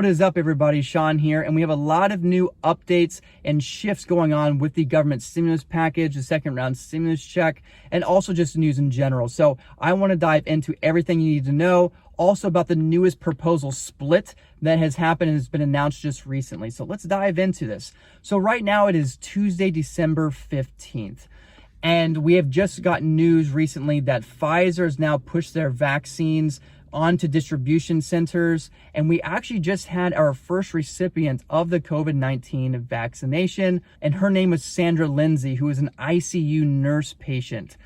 What is up, everybody? Sean here, and we have a lot of new updates and shifts going on with the government stimulus package, the second round stimulus check, and also just news in general. So I want to dive into everything you need to know, also about the newest proposal split that has happened and has been announced just recently. So let's dive into this. So right now it is Tuesday, December 15th. And we have just gotten news recently that Pfizer has now pushed their vaccines onto distribution centers, and we actually just had our first recipient of the COVID-19 vaccination, and her name was Sandra Lindsay, who is an ICU nurse patient.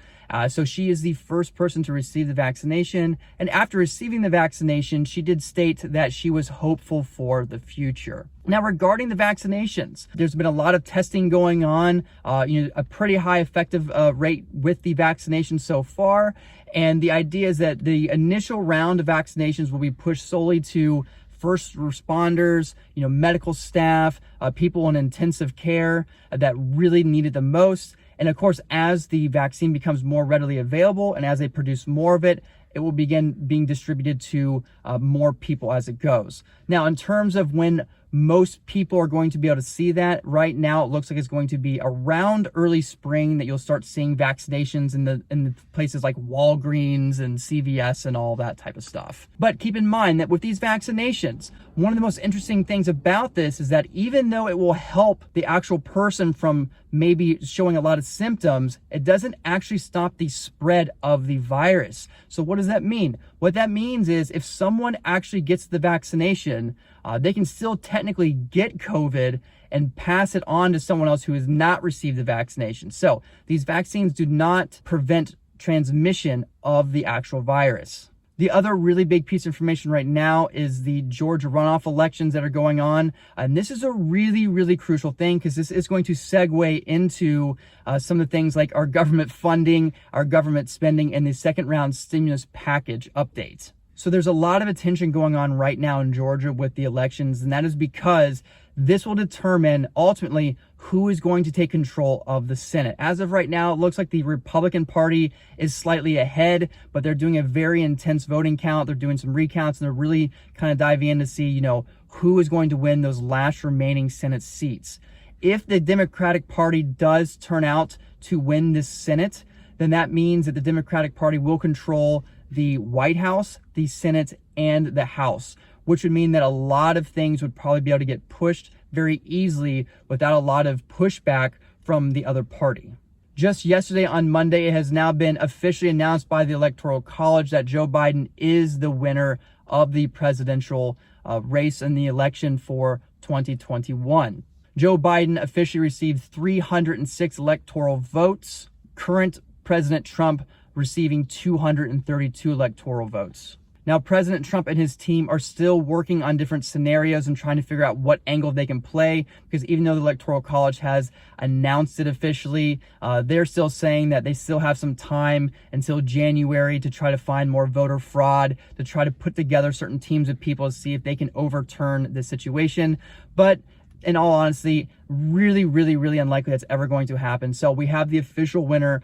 So she is the first person to receive the vaccination, and after receiving the vaccination, she did state that she was hopeful for the future. Now, regarding the vaccinations, there's been a lot of testing going on, a pretty high effective rate with the vaccination so far. And the idea is that the initial round of vaccinations will be pushed solely to first responders, medical staff, people in intensive care that really need it the most. And of course, as the vaccine becomes more readily available and as they produce more of it, it will begin being distributed to more people as it goes. Now, in terms of when most people are going to be able to see that, right now it looks like it's going to be around early spring that you'll start seeing vaccinations in the places like Walgreens and CVS and all that type of stuff. But keep in mind that with these vaccinations, one of the most interesting things about this is that even though it will help the actual person from maybe showing a lot of symptoms, it doesn't actually stop the spread of the virus. So what does that mean? What that means is if someone actually gets the vaccination, they can still technically get COVID and pass it on to someone else who has not received the vaccination. So these vaccines do not prevent transmission of the actual virus. The other really big piece of information right now is the Georgia runoff elections that are going on. And this is a really, really crucial thing because this is going to segue into some of the things like our government funding, our government spending, and the second round stimulus package updates. So there's a lot of attention going on right now in Georgia with the elections, and that is because this will determine ultimately who is going to take control of the Senate. As of right now, it looks like the Republican Party is slightly ahead, but they're doing a very intense voting count. They're doing some recounts, and they're really kind of diving in to see, who is going to win those last remaining Senate seats. If the Democratic Party does turn out to win this Senate, then that means that the Democratic Party will control the White House, the Senate, and the House, which would mean that a lot of things would probably be able to get pushed very easily without a lot of pushback from the other party. Just yesterday on Monday, it has now been officially announced by the Electoral College that Joe Biden is the winner of the presidential race in the election for 2021. Joe Biden officially received 306 electoral votes. Current President Trump receiving 232 electoral votes. Now, President Trump and his team are still working on different scenarios and trying to figure out what angle they can play, because even though the Electoral College has announced it officially, they're still saying that they still have some time until January to try to find more voter fraud, to try to put together certain teams of people to see if they can overturn the situation. But in all honesty, really, really, really unlikely that's ever going to happen. So we have the official winner,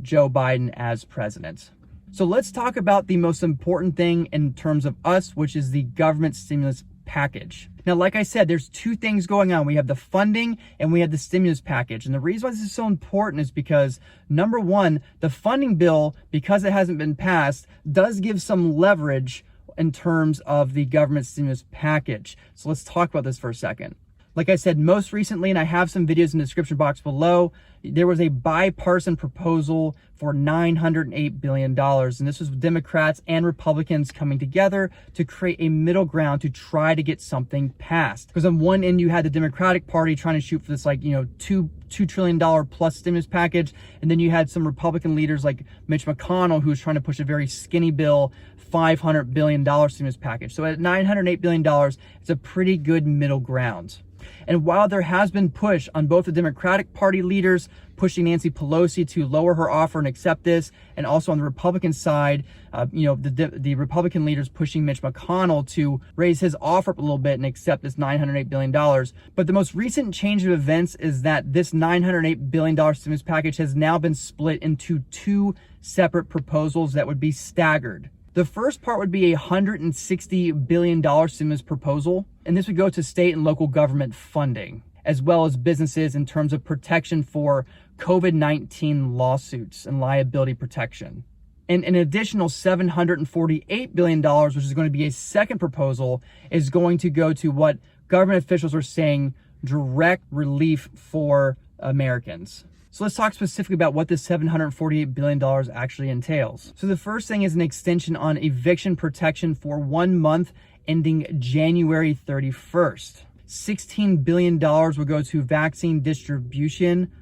Joe Biden, as president. So let's talk about the most important thing in terms of us, which is the government stimulus package. Now, like I said, there's two things going on. We have the funding and we have the stimulus package. And the reason why this is so important is because, number one, the funding bill, because it hasn't been passed, does give some leverage in terms of the government stimulus package. So let's talk about this for a second. Like I said, most recently, and I have some videos in the description box below, there was a bipartisan proposal for $908 billion. And this was Democrats and Republicans coming together to create a middle ground to try to get something passed. Because on one end, you had the Democratic Party trying to shoot for this $2 trillion plus stimulus package. And then you had some Republican leaders like Mitch McConnell, who was trying to push a very skinny bill, $500 billion stimulus package. So at $908 billion, it's a pretty good middle ground. And while there has been push on both the Democratic Party leaders pushing Nancy Pelosi to lower her offer and accept this, and also on the Republican side, the Republican leaders pushing Mitch McConnell to raise his offer up a little bit and accept this $908 billion. But the most recent change of events is that this $908 billion stimulus package has now been split into two separate proposals that would be staggered. The first part would be a $160 billion stimulus proposal, and this would go to state and local government funding, as well as businesses in terms of protection for COVID-19 lawsuits and liability protection. And an additional $748 billion, which is going to be a second proposal, is going to go to what government officials are saying direct relief for Americans. So let's talk specifically about what this $748 billion actually entails. So the first thing is an extension on eviction protection for 1 month ending January 31st. $16 billion will go to vaccine distribution,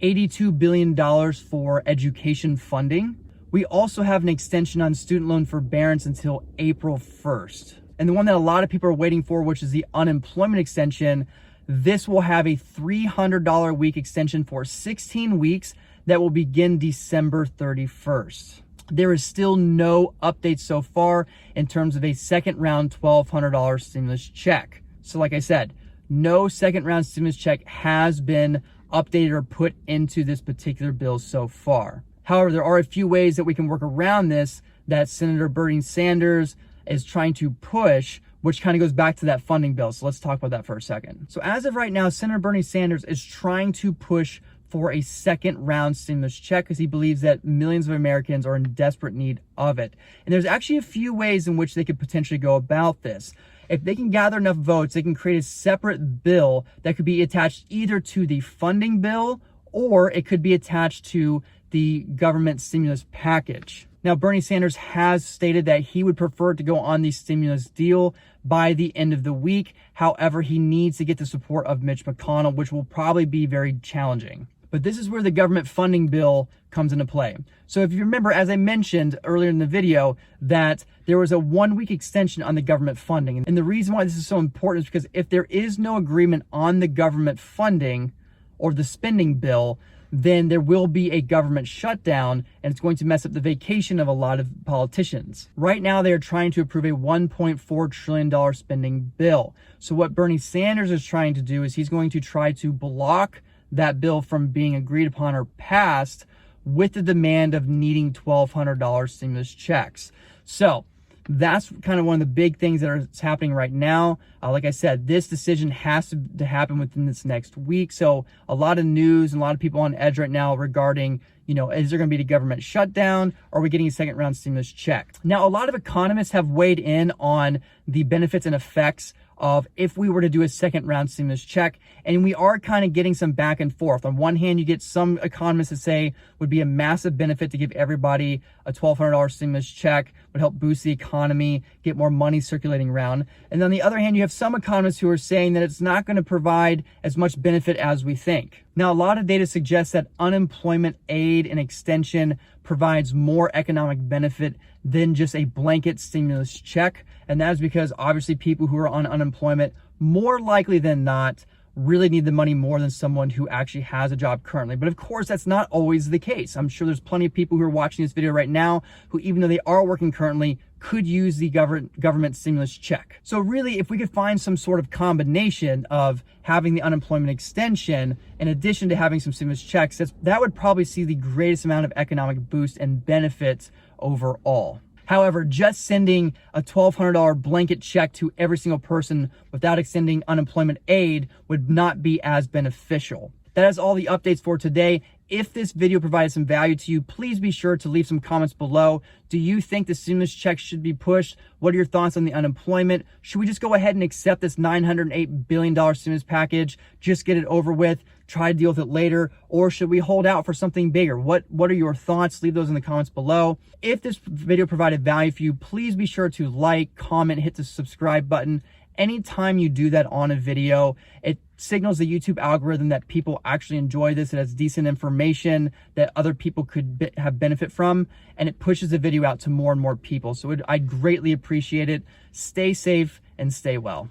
$82 billion for education funding. We also have an extension on student loan forbearance until April 1st. And the one that a lot of people are waiting for, which is the unemployment extension, this will have a $300 a week extension for 16 weeks that will begin December 31st. There is still no update so far in terms of a second round $1,200 stimulus check. So like I said, no second round stimulus check has been updated or put into this particular bill so far. However, there are a few ways that we can work around this that Senator Bernie Sanders is trying to push, which kind of goes back to that funding bill. So let's talk about that for a second. So as of right now, Senator Bernie Sanders is trying to push for a second round stimulus check because he believes that millions of Americans are in desperate need of it. And there's actually a few ways in which they could potentially go about this. If they can gather enough votes, they can create a separate bill that could be attached either to the funding bill or it could be attached to the government stimulus package. Now, Bernie Sanders has stated that he would prefer to go on the stimulus deal by the end of the week. However, he needs to get the support of Mitch McConnell, which will probably be very challenging. But this is where the government funding bill comes into play. So if you remember, as I mentioned earlier in the video, that there was a 1 week extension on the government funding. And the reason why this is so important is because if there is no agreement on the government funding or the spending bill, then there will be a government shutdown and it's going to mess up the vacation of a lot of politicians. Right now, they are trying to approve a $1.4 trillion spending bill. So what Bernie Sanders is trying to do is he's going to try to block that bill from being agreed upon or passed with the demand of needing $1,200 stimulus checks. So that's kind of one of the big things that are happening right now. Like I said, this decision has to happen within this next week. So a lot of news and a lot of people on edge right now regarding, is there going to be a government shutdown or are we getting a second round stimulus check? Now, a lot of economists have weighed in on the benefits and effects of if we were to do a second round stimulus check. And we are kind of getting some back and forth. On one hand, you get some economists that say would be a massive benefit to give everybody a $1,200 stimulus check, would help boost the economy, get more money circulating around. And on the other hand, you have some economists who are saying that it's not going to provide as much benefit as we think. Now, a lot of data suggests that unemployment aid and extension provides more economic benefit than just a blanket stimulus check. And that is because obviously people who are on unemployment, more likely than not, really need the money more than someone who actually has a job currently. But of course, that's not always the case. I'm sure there's plenty of people who are watching this video right now who, even though they are working currently, could use the government stimulus check. So really, if we could find some sort of combination of having the unemployment extension in addition to having some stimulus checks, that would probably see the greatest amount of economic boost and benefits overall. However, just sending a $1,200 blanket check to every single person without extending unemployment aid would not be as beneficial. That is all the updates for today. If this video provided some value to you, please be sure to leave some comments below. Do you think the stimulus check should be pushed? What are your thoughts on the unemployment? Should we just go ahead and accept this $908 billion stimulus package, just get it over with, try to deal with it later? Or should we hold out for something bigger? What are your thoughts? Leave those in the comments below. If this video provided value for you, please be sure to like, comment, hit the subscribe button. Anytime you do that on a video, it signals the YouTube algorithm that people actually enjoy this. It has decent information that other people could have benefit from, and it pushes the video out to more and more people. So I'd greatly appreciate it. Stay safe and stay well.